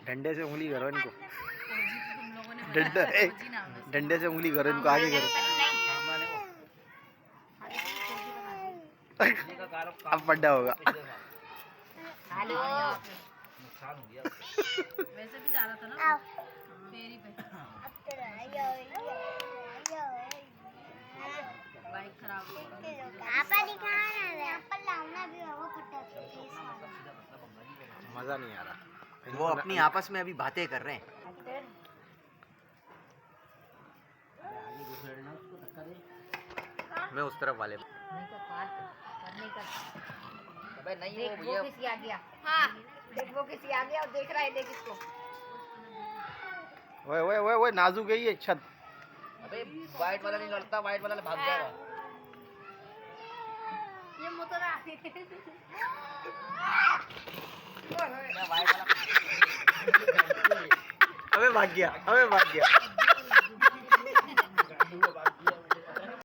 डंडे से उंगली करो इनको, तुम लोगों ने डंडे से उंगली करो इनको, आगे करो। अब पड्डा होगा। हेलो वैसे भी जा रहा था ना फेरी पे, बाइक खराब हो गई। मजा नहीं आ रहा। वो अपनी आपस में अभी बातें कर रहे हैं। मैं उस तरफ वाले अबे नहीं वो भैया किसी आ गया। हाँ देख वो किसी आ गया और देख रहा है, देख इसको। ओए ओए ओए ओए नाजुक है ये छत। अबे वाइट वाला नहीं लड़ता, वाइट वाला भाग जाएगा। ये मोटरा अबे भाग गया, अबे भाग गया।